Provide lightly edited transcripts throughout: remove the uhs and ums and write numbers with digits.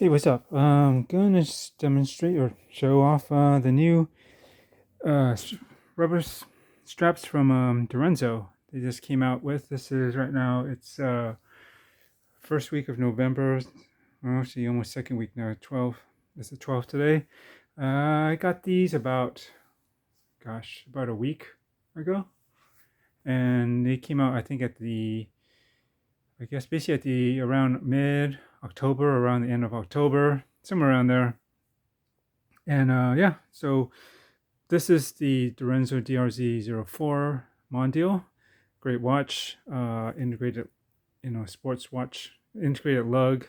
Hey, what's up? Going to demonstrate or show off the new uh, s- rubber straps from Direnzo. They just came out with. This is right now. It's first week of November. Well, actually, almost second week now. 12. It's the 12th today. I got these about a week ago, and they came out. I think I guess basically at the around mid October, around the end of October, somewhere around there. And yeah, so this is the Direnzo DRZ04 Mondial. Great watch, integrated, sports watch, integrated lug,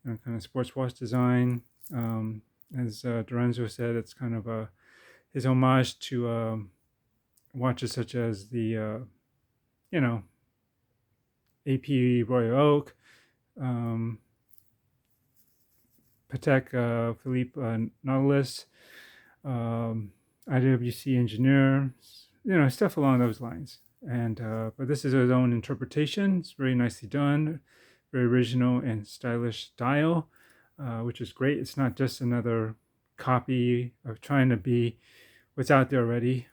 kind of sports watch design. As Direnzo said, it's kind of his homage to watches such as the, you know, AP Royal Oak, um, Patek Philippe Nautilus, um, IWC Engineer, stuff along those lines. And but this is his own interpretation. It's very nicely done, very original and stylish dial, which is great. It's not just another copy of trying to be what's out there already.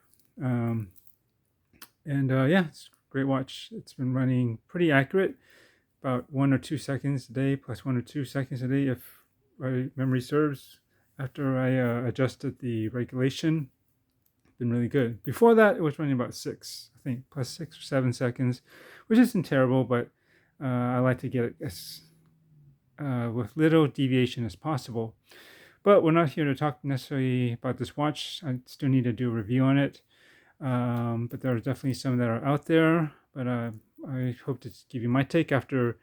Um, and yeah, it's a great watch. It's been running pretty accurate, about 1 or 2 seconds a day, plus 1 or 2 seconds a day, if my memory serves. After I adjusted the regulation, been really good. Before that, it was running about 6, I think, plus 6 or 7 seconds, which isn't terrible, but I like to get it as with little deviation as possible. But we're not here to talk necessarily about this watch. I still need to do a review on it. But there are definitely some that are out there. But I hope to give you my take after,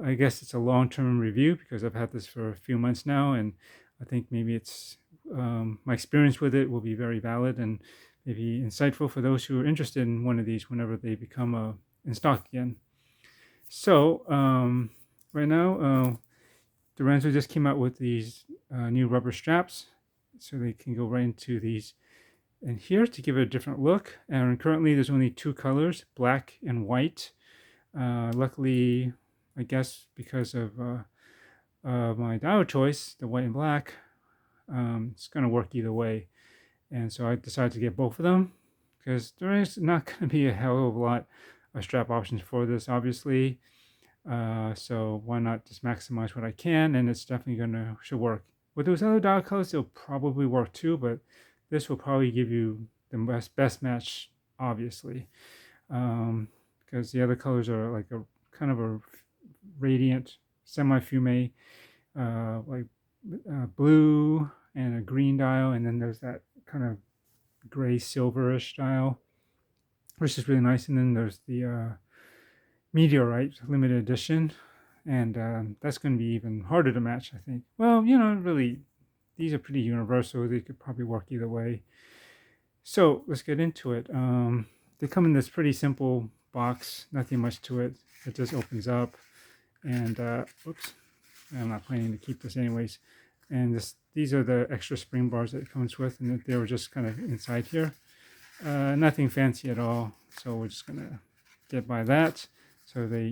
I guess it's a long-term review because I've had this for a few months now, and I think maybe it's my experience with it will be very valid and maybe insightful for those who are interested in one of these whenever they become in stock again. So right now, Direnzo just came out with these new rubber straps, so they can go right into these in here to give it a different look. And currently, there's only two colors, black and white. Luckily, I guess because of my dial choice, the white and black, it's going to work either way. And so I decided to get both of them because there is not going to be a hell of a lot of strap options for this, obviously. So why not just maximize what I can? And it's definitely should work. With those other dial colors, it'll probably work too, but this will probably give you the best match, obviously, because the other colors are like a kind of a radiant, semi-fume, like blue and a green dial, and then there's that kind of gray silverish dial, which is really nice. And then there's the meteorite limited edition, and that's going to be even harder to match, I think. Well, really, these are pretty universal. They could probably work either way. So let's get into it. They come in this pretty simple box, nothing much to it. It just opens up, and oops, I'm not planning to keep this anyways. And these are the extra spring bars that it comes with, and they were just kind of inside here. Nothing fancy at all. So we're just gonna get by that. So they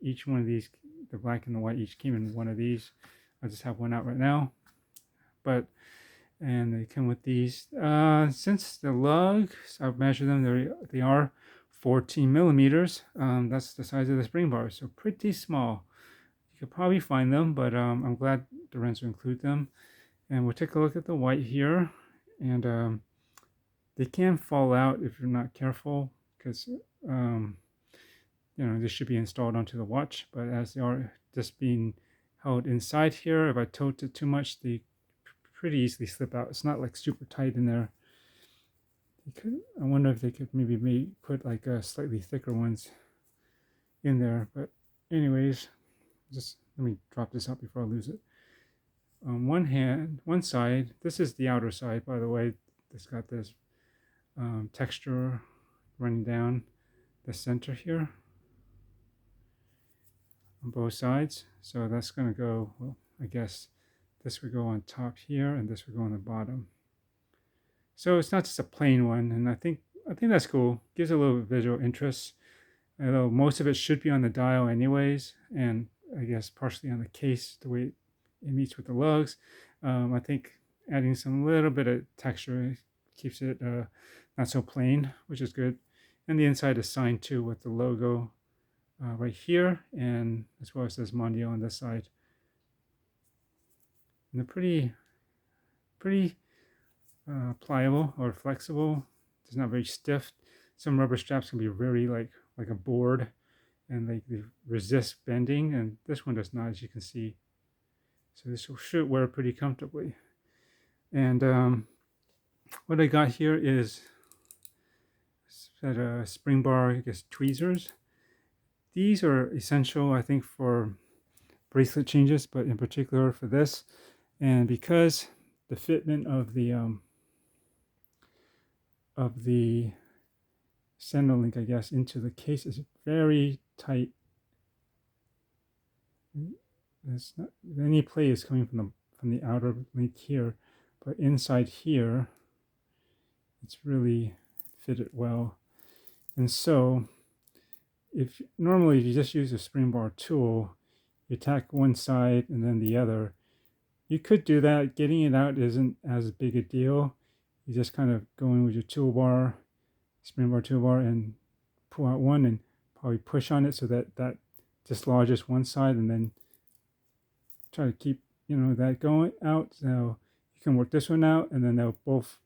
each one of these, the black and the white, each came in one of these. I just have one out right now, but and they come with these. Since the lugs, I've measured them. They are 14 millimeters. That's the size of the spring bar, so pretty small. You could probably find them, but I'm glad Direnzo include them. And we'll take a look at the white here, and they can fall out if you're not careful, because this should be installed onto the watch. But as they are just being held inside here, if I tilt it too much, they pretty easily slip out. It's not like super tight in there. I wonder if they could maybe put like slightly thicker ones in there. But anyways, just let me drop this out before I lose it. On one side, this is the outer side, by the way. It's got this texture running down the center here on both sides. So that's going to go, well, I guess this would go on top here, and this would go on the bottom. So it's not just a plain one, and I think that's cool. Gives a little bit of visual interest. Although most of it should be on the dial anyways, and I guess partially on the case, the way it meets with the lugs. I think adding some little bit of texture keeps it not so plain, which is good. And the inside is signed too with the logo right here, and as well as says Mondial on this side. And they're pretty pliable or flexible. It's not very stiff. Some rubber straps can be very like a board, and they resist bending, and this one does not, as you can see. So this should wear pretty comfortably. And what I got here is that spring bar, I guess, tweezers. These are essential, I think, for bracelet changes, but in particular for this. And because the fitment of the center link, I guess, into the case is very tight. There's not any play is coming from the outer link here, but inside here, it's really fitted well. And so, if normally you just use a spring bar tool, you tack one side and then the other. You could do that. Getting it out isn't as big a deal. You just kind of go in with your toolbar, spring bar toolbar, and pull out one and probably push on it so that that dislodges one side, and then try to keep that going out. So you can work this one out, and then they'll both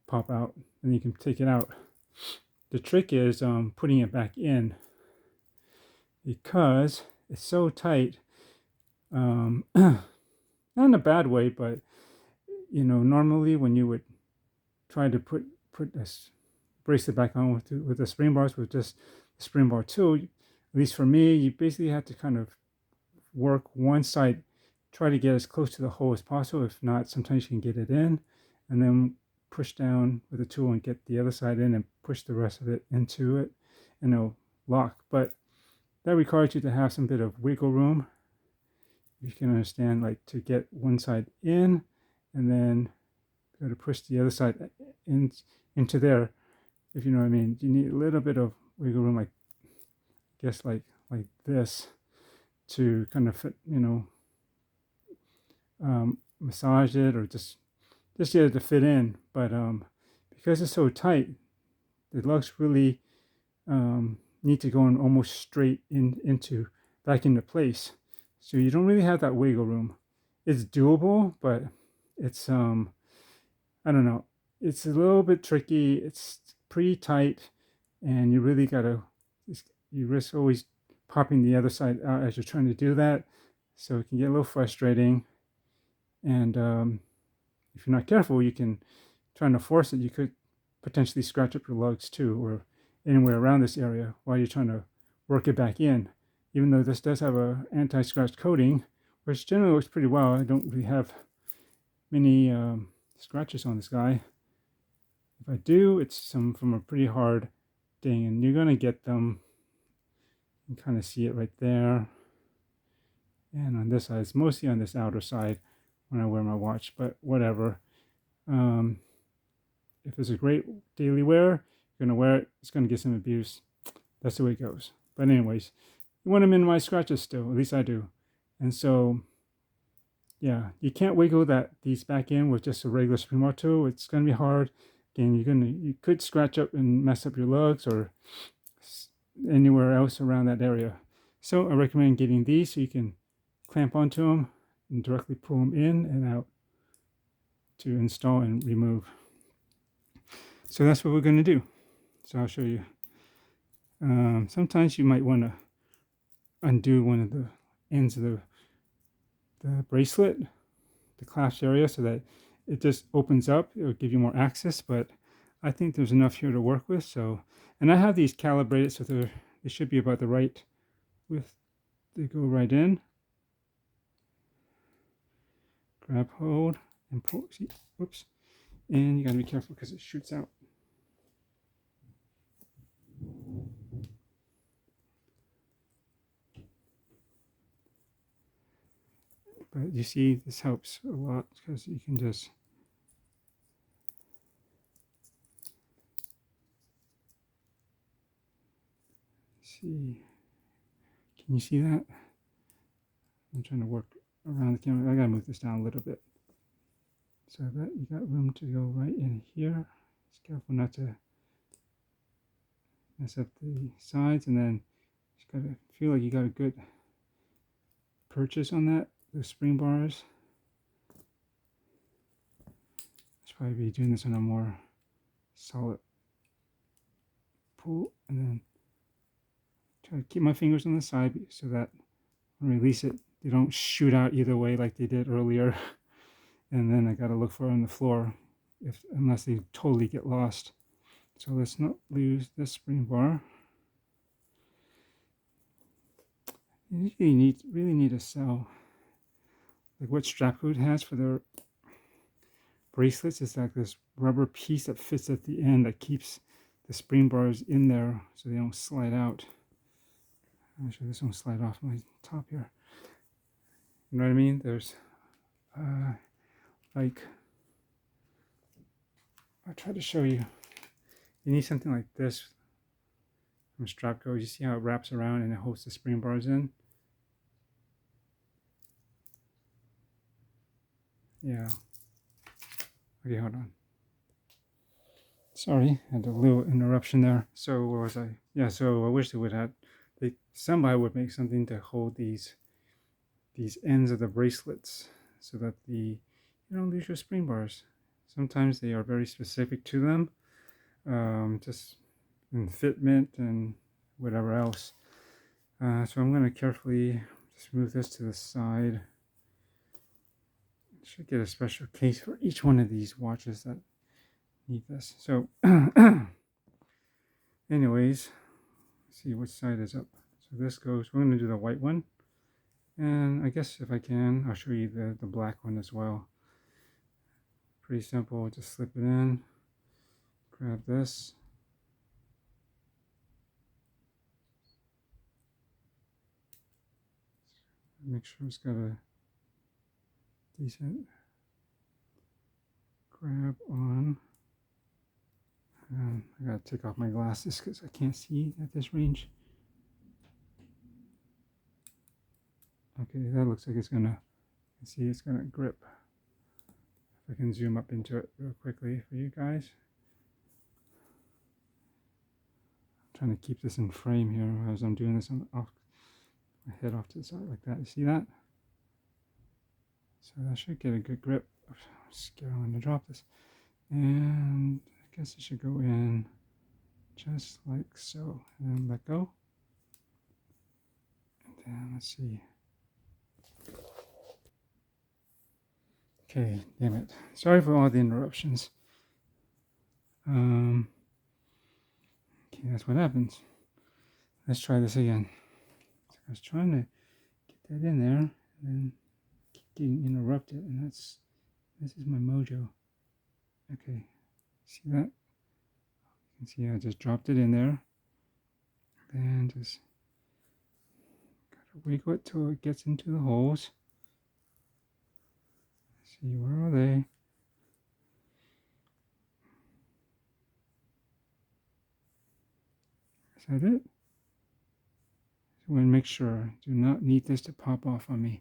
pop out, and you can take it out. The trick is putting it back in, because it's so tight. Not in a bad way, but normally when you would try to put this bracelet back on with the spring bars, with just the spring bar tool, at least for me, you basically have to kind of work one side, try to get as close to the hole as possible. If not, sometimes you can get it in, and then push down with the tool and get the other side in and push the rest of it into it, and it'll lock. But that requires you to have some bit of wiggle room. You can understand, like, to get one side in and then go to push the other side into there, if you know what I mean. You need a little bit of wiggle room, like, I guess like this, to kind of fit, massage it, or just get it to fit in. But because it's so tight, the lugs really need to go in almost straight back into place. So you don't really have that wiggle room. It's doable, but it's I don't know. It's a little bit tricky. It's pretty tight, and you really you risk always popping the other side out as you're trying to do that. So it can get a little frustrating. And if you're not careful, you can, trying to force it, you could potentially scratch up your lugs too, or anywhere around this area while you're trying to work it back in. Even though this does have a anti-scratch coating, which generally works pretty well. I don't really have many scratches on this guy. If I do, it's some from a pretty hard thing, and you're going to get them. You can kind of see it right there. And on this side, it's mostly on this outer side when I wear my watch, but whatever. If it's a great daily wear, you're going to wear it, it's going to get some abuse. That's the way it goes. But anyways, you want to minimize scratches still, at least I do. And so, yeah, you can't wiggle these back in with just a regular spring bar tool. It's going to be hard. Again, you could scratch up and mess up your lugs or anywhere else around that area. So I recommend getting these so you can clamp onto them and directly pull them in and out to install and remove. So that's what we're going to do. So I'll show you. Sometimes you might want to undo one of the ends of the bracelet, the clasp area, so that it just opens up. It'll give you more access, but I think there's enough here to work with. So, and I have these calibrated so they should be about the right width. They go right in. Grab hold and pull. See, whoops. And you got to be careful because it shoots out. But you see, this helps a lot because you can just see. Can you see that? I'm trying to work around the camera. I gotta move this down a little bit so that you got room to go right in here. Just careful not to mess up the sides, and then just gotta feel like you got a good purchase on that. Those spring bars. Should probably be doing this on a more solid pull, and then try to keep my fingers on the side so that when I release it, they don't shoot out either way like they did earlier. And then I gotta look for it on the floor unless they totally get lost. So let's not lose this spring bar. You really need to sell like what Strapcode has for their bracelets. Is like this rubber piece that fits at the end that keeps the spring bars in there so they don't slide out. I'm sure this won't slide off my top here. You know what I mean? There's like, I'll try to show you. You need something like this from Strapcode. You see how it wraps around and it holds the spring bars in? Yeah. Okay, hold on. Sorry, I had a little interruption there. So where was I? Yeah, so I wish they would have, somebody would make something to hold these ends of the bracelets so that you don't lose your spring bars. Sometimes they are very specific to them, just in fitment and whatever else. So I'm going to carefully just move this to the side. I should get a special case for each one of these watches that need this. So anyways, let's see which side is up. So this goes, we're going to do the white one. And I guess if I can, I'll show you the black one as well. Pretty simple, just slip it in, grab this. Make sure it's got a decent grab on. And I gotta take off my glasses because I can't see at this range. Okay, that looks like it's gonna, see it's gonna grip. If I can zoom up into it real quickly for you guys. I'm trying to keep this in frame here as I'm doing this off my head off to the side like that. You see that? So that should get a good grip. I'm scared I'm gonna drop this. And I guess it should go in just like so. And then let go. And then let's see. Okay, damn it. Sorry for all the interruptions. Okay, that's what happens. Let's try this again. So I was trying to get that in there, and then keep getting interrupted, and this is my mojo. Okay, see that? You can see I just dropped it in there. Then just gotta wiggle it till it gets into the holes. See, where are they? Is that it? So I'm going to make sure. Do not need this to pop off on me.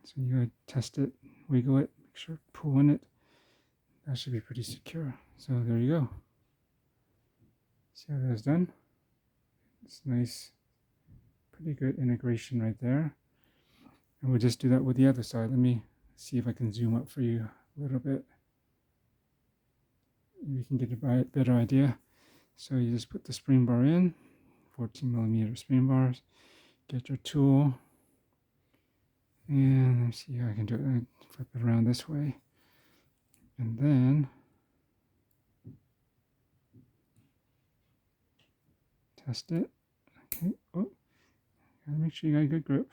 So you gotta test it, wiggle it, make sure pull in it. That should be pretty secure. So there you go. See how that's done? It's nice, pretty good integration right there. And we'll just do that with the other side. Let me see if I can zoom up for you a little bit. You can get a better idea. So you just put the spring bar in, 14mm spring bars, get your tool, and let me see how I can do it. Flip it around this way, and then test it. Okay, oh, gotta make sure you got a good grip.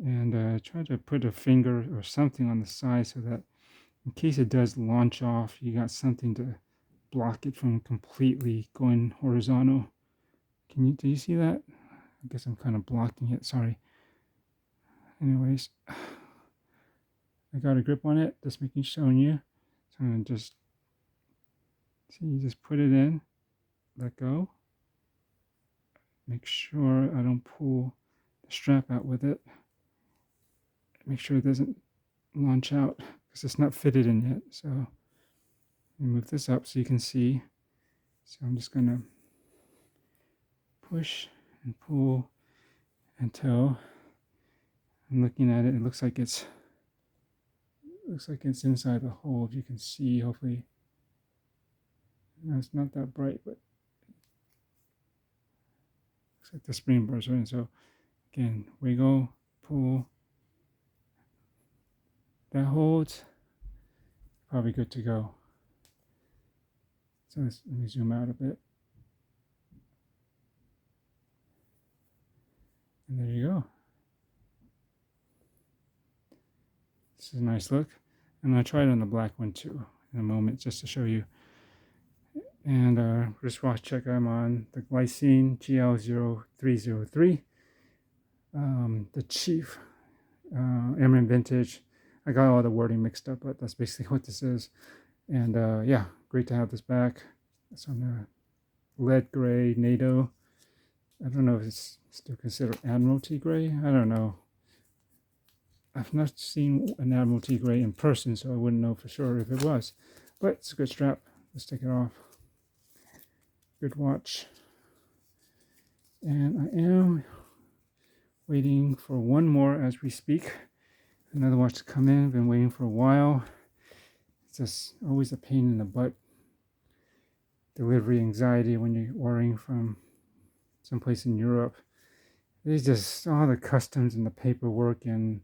And try to put a finger or something on the side so that in case it does launch off, you got something to block it from completely going horizontal. Do you see that? I guess I'm kind of blocking it, sorry. Anyways, I got a grip on it, just showing you. So I'm gonna just, see, you just put it in, let go. Make sure I don't pull the strap out with it. make sure it doesn't launch out because it's not fitted in yet. So move this up so you can see. So I'm just gonna push and pull until I'm looking at it. It looks like it's inside the hole. If you can see, hopefully, it's not that bright, but looks like the spring bars are in. So again, wiggle, pull. That holds. Probably good to go. So let me zoom out a bit. And there you go. This is a nice look. I'm going to try it on the black one too in a moment just to show you. And wristwatch check, I'm on the Glycine GL0303. The Chief Emerald Vintage. I got all the wording mixed up, but that's basically what this is. And yeah, great to have this back. It's on the lead gray NATO. I don't know if it's still considered Admiralty gray. I don't know. I've not seen an Admiralty gray in person, so I wouldn't know for sure if it was. But it's a good strap. Let's take it off. Good watch. And I am waiting for one more as we speak. Another watch to come in. Been waiting for a while. It's just always a pain in the butt. Delivery anxiety when you're ordering from someplace in Europe. There's just all the customs and the paperwork and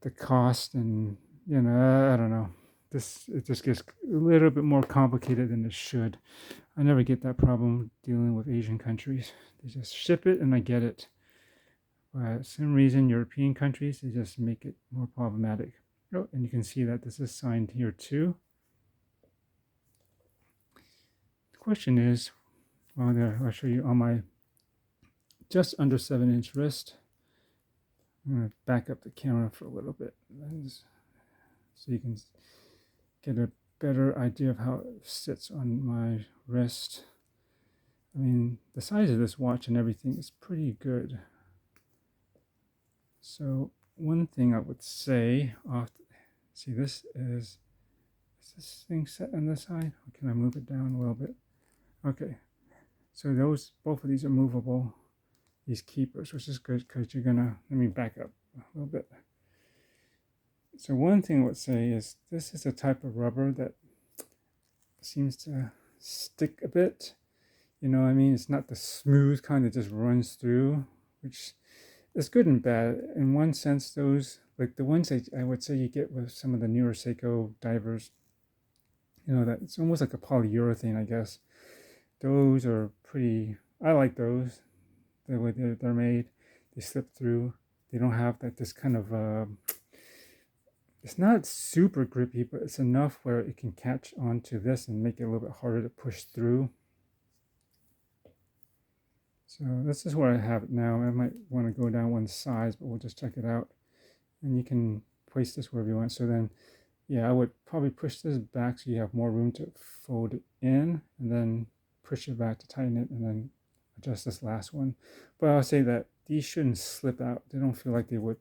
the cost, and you know, I don't know. It just gets a little bit more complicated than it should. I never get that problem dealing with Asian countries. They just ship it and I get it. But for some reason, European countries, they just make it more problematic. Oh, and you can see that this is signed here too. The question is, well, there, I'll show you on my just under 7-inch wrist. I'm going to back up the camera for a little bit so you can get a better idea of how it sits on my wrist. I mean, the size of this watch and everything is pretty good. So one thing I would say, see, is this thing set on this side? Or can I move it down a little bit? Okay, so both of these are movable, these keepers, which is good because you're gonna, let me back up a little bit. So one thing I would say is this is a type of rubber that seems to stick a bit. You know what I mean? It's not the smooth kind that just runs through, which is good and bad. In one sense, those, like the ones that I would say you get with some of the newer Seiko divers, you know, that it's almost like a polyurethane, I guess. Those are pretty, I like those, the way they're made. They slip through. They don't have this kind of, it's not super grippy, but it's enough where it can catch onto this and make it a little bit harder to push through. So this is where I have it now. I might want to go down one size, but we'll just check it out. And you can place this wherever you want. So then, yeah, I would probably push this back so you have more room to fold it in, and then push it back to tighten it, and then adjust this last one. But I'll say that these shouldn't slip out. They don't feel like they would,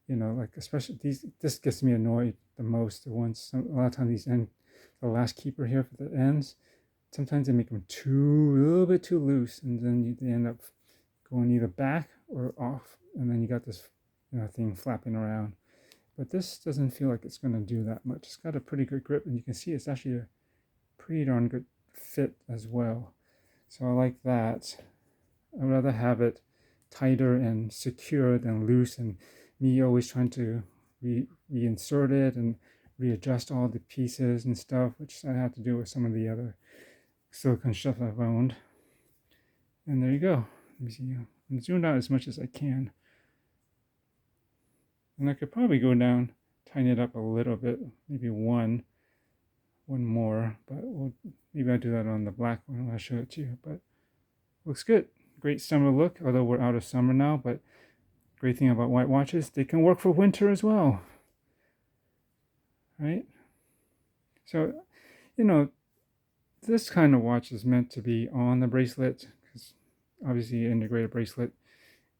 you know, like especially these, this gets me annoyed the most. A lot of times these end, the last keeper here for the ends, sometimes they make them a little bit too loose, and then they end up going either back or off, and then you got this, you know, thing flapping around. But this doesn't feel like it's going to do that much. It's got a pretty good grip, and you can see it's actually a pretty darn good fit as well. So I like that. I'd rather have it tighter and secure than loose, and me always trying to reinsert it and readjust all the pieces and stuff, which I have to do with some of the other silicone stuff I've owned. And there you go. Let me see. I'm zoomed out as much as I can. And I could probably go down, tighten it up a little bit, maybe one more, but maybe I'll do that on the black one. I'll show it to you, but looks good. Great summer look, although we're out of summer now, but great thing about white watches, they can work for winter as well, right? So, you know, this kind of watch is meant to be on the bracelet, because obviously integrated bracelet,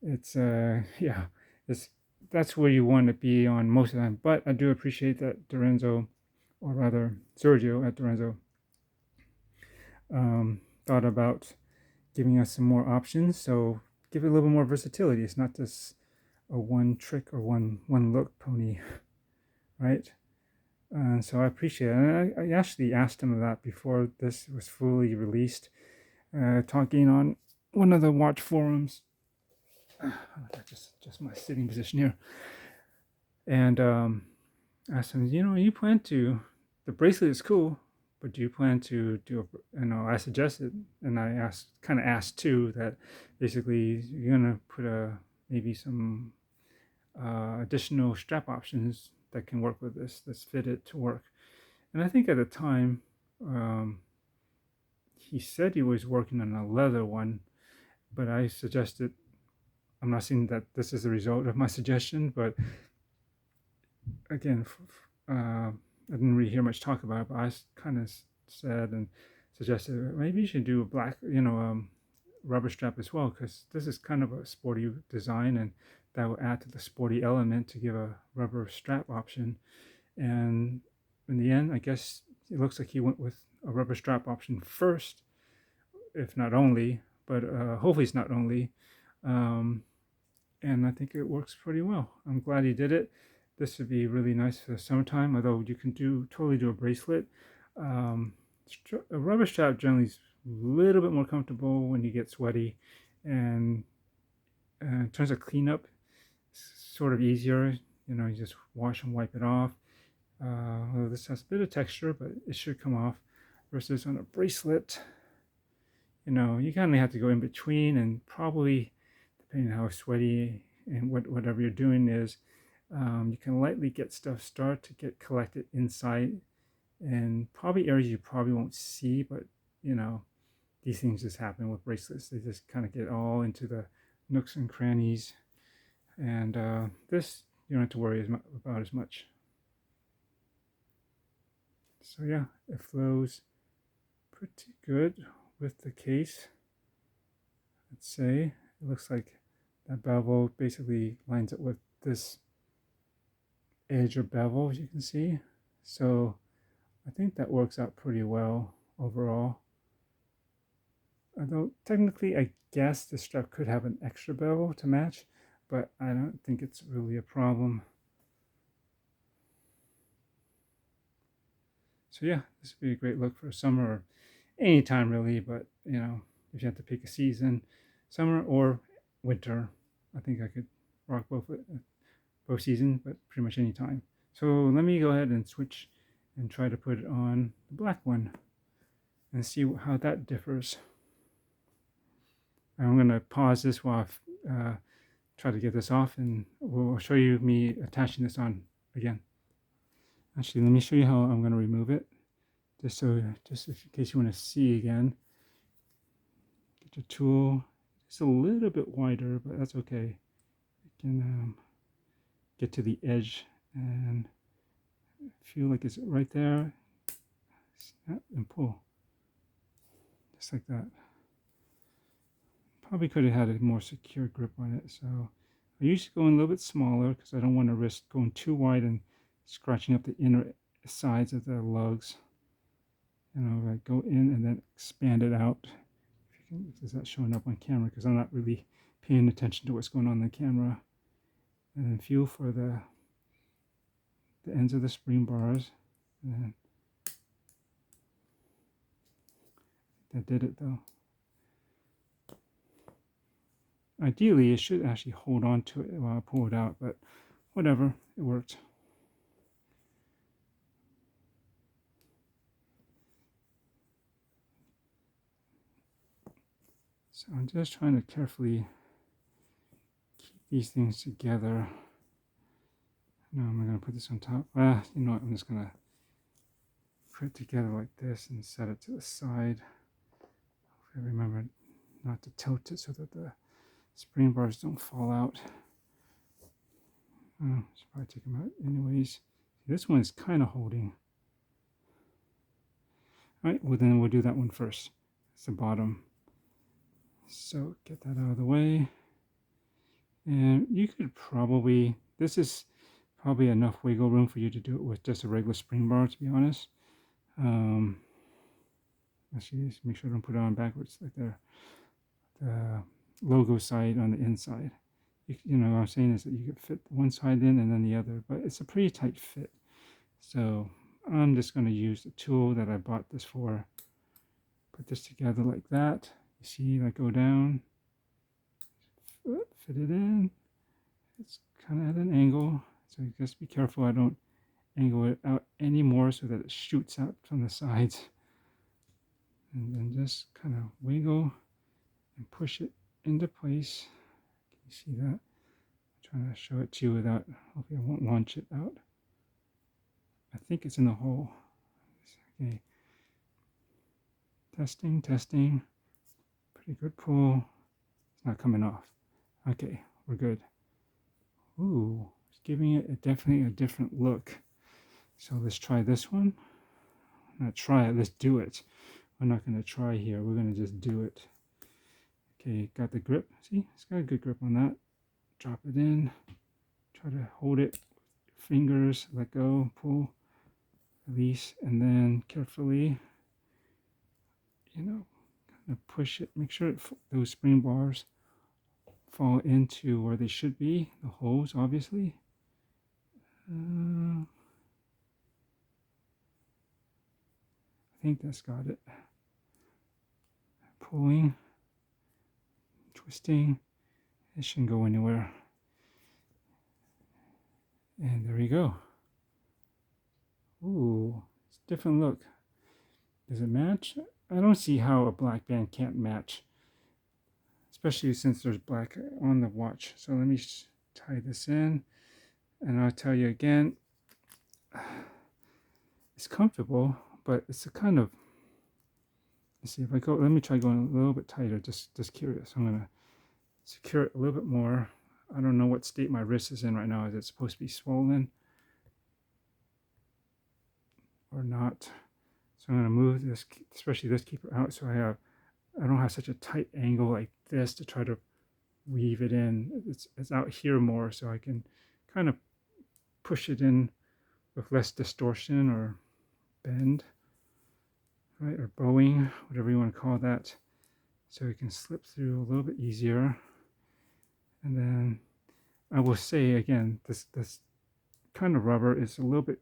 it's yeah, it's that's where you want to be on most of them. But I do appreciate that Direnzo, or rather Sergio at Direnzo, thought about giving us some more options. So give it a little more versatility. It's not just a one trick or one look pony, right? And so I appreciate it. And I actually asked him that before this was fully released, talking on one of the watch forums. Just my sitting position here. And I asked him, you plan to, the bracelet is cool, but do you plan to do I suggested, and I kind of asked too, that basically you're going to put maybe some additional strap options that can work with this, that's fitted to work. And I think at the time, he said he was working on a leather one, but I suggested, I'm not saying that this is the result of my suggestion, but again, I didn't really hear much talk about it, but I kind of said and suggested maybe you should do a black, rubber strap as well, because this is kind of a sporty design, and that will add to the sporty element to give a rubber strap option. And in the end, I guess it looks like he went with a rubber strap option first, if not only, but hopefully it's not only. And I think it works pretty well. I'm glad he did it. This would be really nice for the summertime, although you can totally do a bracelet. A rubber strap generally is a little bit more comfortable when you get sweaty, and in terms of cleanup, it's sort of easier. You just wash and wipe it off. Well, this has a bit of texture, but it should come off. Versus on a bracelet, you kind of have to go in between, and probably depending on how sweaty and whatever you're doing is, you can lightly get stuff start to get collected inside, and probably areas you probably won't see, but these things just happen with bracelets. They just kind of get all into the nooks and crannies, and this you don't have to worry about as much. So yeah, it flows pretty good with the case. Let's say it looks like that bevel basically lines up with this edge or bevel, as you can see. So I think that works out pretty well overall. Although technically I guess the strap could have an extra bevel to match, but I don't think it's really a problem. So yeah, this would be a great look for summer or any time really, but if you have to pick a season, summer or winter, I think I could rock both seasons, but pretty much any time. So let me go ahead and switch and try to put it on the black one and see how that differs. I'm going to pause this while I try to get this off, and we'll show you me attaching this on again. Actually, let me show you how I'm going to remove it, just in case you want to see again. Get your tool. It's a little bit wider, but that's okay. You can get to the edge and feel like it's right there. Snap and pull, just like that. Probably could have had a more secure grip on it, so I usually go in a little bit smaller because I don't want to risk going too wide and scratching up the inner sides of the lugs. I go in and then expand it out. If it's not showing up on camera because I'm not really paying attention to what's going on in the camera. And then feel for the ends of the spring bars. And that did it though. Ideally, it should actually hold on to it while I pull it out, but whatever, it worked. So I'm just trying to carefully keep these things together. Now I'm going to put this on top. You know what, I'm just going to put it together like this and set it to the side. I remember not to tilt it so that the spring bars don't fall out. Should probably take them out anyways. This one is kind of holding. Alright, well then we'll do that one first. It's the bottom. So get that out of the way. And you could probably, this is probably enough wiggle room for you to do it with just a regular spring bar, to be honest. Actually, just make sure I don't put it on backwards, like the logo side on the inside. You know what I'm saying is that you could fit one side in and then the other, but it's a pretty tight fit. So I'm just going to use the tool that I bought this for. Put this together like that. You see that go down, fit it in. It's kind of at an angle, so just be careful I don't angle it out anymore so that it shoots out from the sides. And then just kind of wiggle and push it into place. Can you see that? I'm trying to show it to you without, hopefully I won't launch it out. I think it's in the hole. Okay. Testing. Pretty good pull. It's not coming off. Okay, we're good. Ooh, it's giving it definitely a different look. So let's try this one. Not try it, let's do it. We're not going to try here. We're going to just do it. Okay, got the grip. See, it's got a good grip on that. Drop it in. Try to hold it. Fingers, let go, pull, release, and then carefully, you know, kind of push it. Make sure those spring bars fall into where they should be. The holes, obviously. I think that's got it. Pulling, twisting, it shouldn't go anywhere. And there we go. Ooh, it's a different look. Does it match? I don't see how a black band can't match, especially since there's black on the watch. So let me tie this in, and I'll tell you again, it's comfortable, but it's a kind of, let's see if I go, let me try going a little bit tighter, just curious. I'm gonna secure it a little bit more. I don't know what state my wrist is in right now. Is it supposed to be swollen or not? So I'm gonna move this, especially this keeper out, so I don't have such a tight angle like this to try to weave it in. It's out here more, so I can kind of push it in with less distortion or bend, right, or bowing, whatever you want to call that, so it can slip through a little bit easier. And then I will say again, this kind of rubber is a little bit,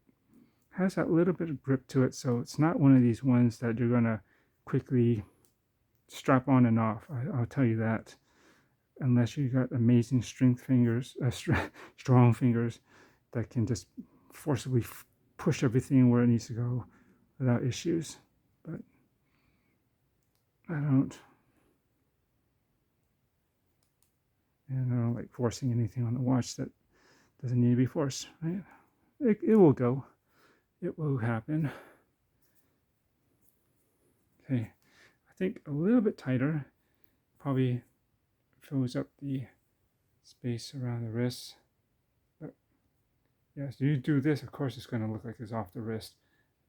has that little bit of grip to it, so it's not one of these ones that you're gonna quickly strap on and off. I'll tell you that, unless you got amazing strong fingers that can just forcibly push everything where it needs to go without issues. But I don't like forcing anything on the watch that doesn't need to be forced, right? It will go. It will happen. Okay, I think a little bit tighter probably fills up the space around the wrist. But yeah, so you do this, of course it's going to look like it's off the wrist.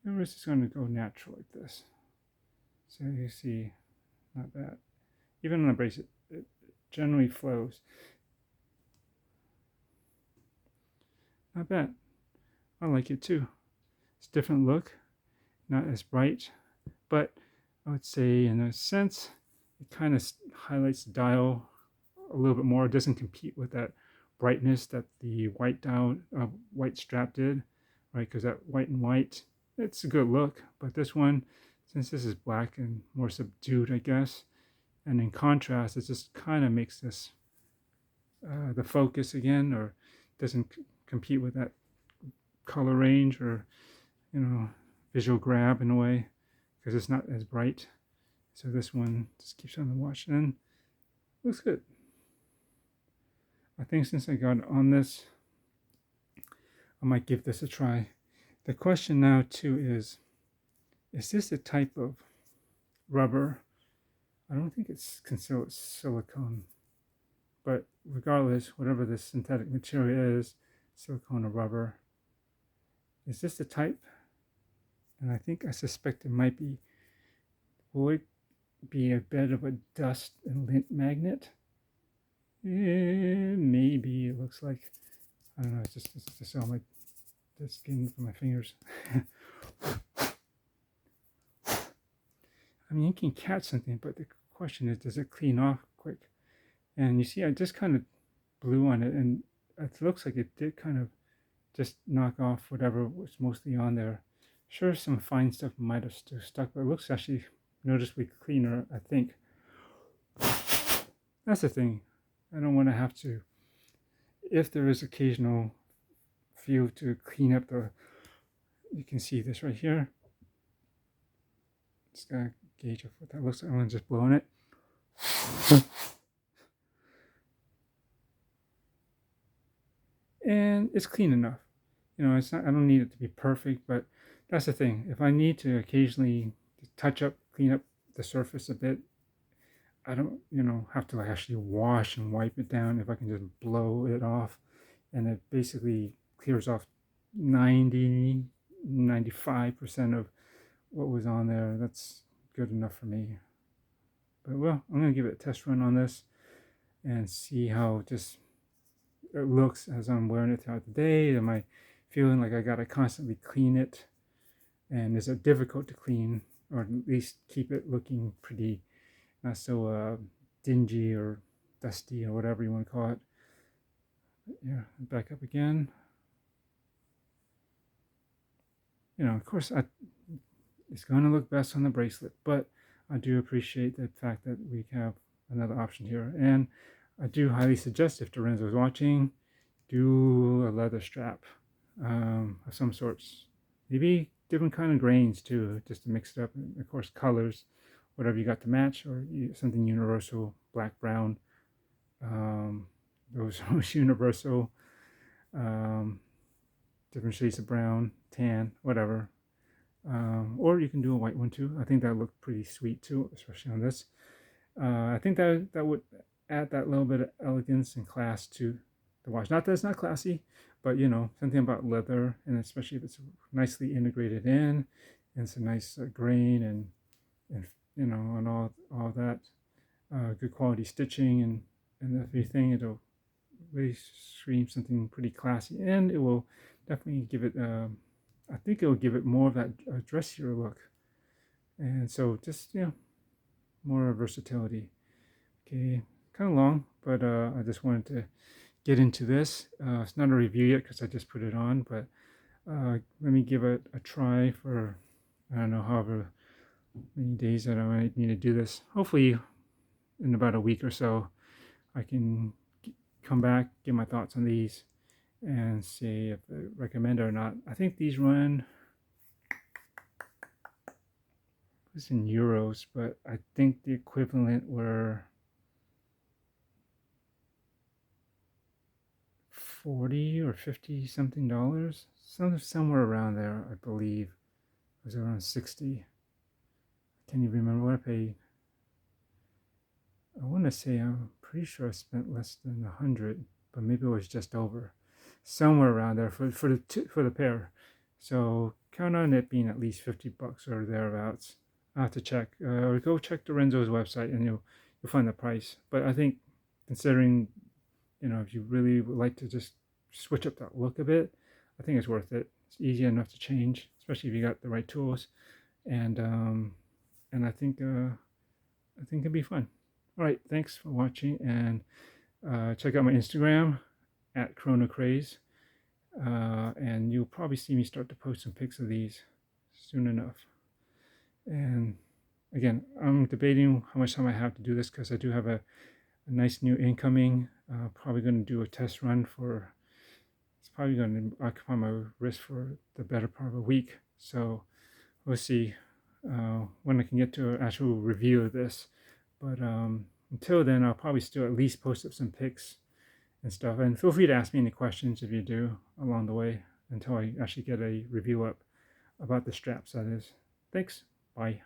The wrist is going to go natural like this. So you see, not bad. Even on a bracelet, it generally flows. Not bad. I like it too. It's a different look, not as bright, but I would say in a sense, it kind of highlights the dial a little bit more. It doesn't compete with that brightness that the white dial, white strap did, right? Because that white and white, it's a good look, but this one, since this is black and more subdued, I guess, and in contrast, it just kind of makes this the focus again, or doesn't compete with that color range or, you know, visual grab in a way, because it's not as bright. So this one just keeps on the watch and looks good. I think since I got on this, I might give this a try. The question now too is this a type of rubber? I don't think it's considered silicone, but regardless, whatever this synthetic material is, silicone or rubber, is this the type? And I suspect it might be, would be a bit of a dust and lint magnet. Maybe it looks like I don't know, it's just all the skin from my fingers. I mean, you can catch something, but the question is, does it clean off quick? And you see, I just kind of blew on it, and it looks like it did kind of just knock off whatever was mostly on there. Sure, some fine stuff might have still stuck, but it looks actually noticeably cleaner, I think. That's the thing. I don't want to have to, if there is occasional feel to clean up the, you can see this right here. Just gotta gauge of what that looks like. I'm just blowing it. And it's clean enough. You know, it's not, I don't need it to be perfect, but that's the thing. If I need to occasionally touch up, clean up the surface a bit, I don't, have to actually wash and wipe it down. If I can just blow it off, and it basically clears off 95% of what was on there, that's good enough for me. But well, I'm gonna give it a test run on this and see how just it looks as I'm wearing it throughout the day. Am I feeling like I gotta constantly clean it, and is it difficult to clean, or at least keep it looking pretty, not so dingy or dusty or whatever you want to call it. But yeah, back up again. Of course, it's going to look best on the bracelet, but I do appreciate the fact that we have another option here. And I do highly suggest, if Direnzo is watching, do a leather strap of some sorts. Maybe different kind of grains too, just to mix it up. And of course, colors, whatever you got to match, or something universal, black, brown, those universal, different shades of brown, tan, whatever. Or you can do a white one too. I think that looked pretty sweet too, especially on this. I think that would add that little bit of elegance and class to the watch. Not that it's not classy, but something about leather, and especially if it's nicely integrated in, and it's a nice grain and and all that good quality stitching and everything. It'll really scream something pretty classy, and it will definitely give it. I think it will give it more of that dressier look, and so just more versatility. Okay, kind of long, but I just wanted to get into this. It's not a review yet because I just put it on, but let me give it a try for, I don't know, however many days that I might need to do this. Hopefully in about a week or so I can come back, give my thoughts on these, and see if I recommend it or not. I think these run, it's in euros, but I think the equivalent were 40 or 50 something dollars, somewhere around there. I believe it was around 60. I can't even remember what I paid. I want to say, I'm pretty sure I spent less than 100, but maybe it was just over, somewhere around there for the pair. So count on it being at least $50 or thereabouts. I have to check. Or go check Direnzo's website and you'll find the price. But I think, considering if you really would like to just switch up that look a bit, I think it's worth it. It's easy enough to change, especially if you got the right tools, and I think it'd be fun. All right, thanks for watching, and check out my Instagram at ChronoCraze, and you'll probably see me start to post some pics of these soon enough. And again, I'm debating how much time I have to do this, because I do have a nice new incoming. Probably going to do a test run for, it's probably going to occupy my wrist for the better part of a week. So we'll see when I can get to an actual review of this. But until then, I'll probably still at least post up some pics and stuff. And feel free to ask me any questions if you do along the way, until I actually get a review up about the straps, that is. Thanks. Bye.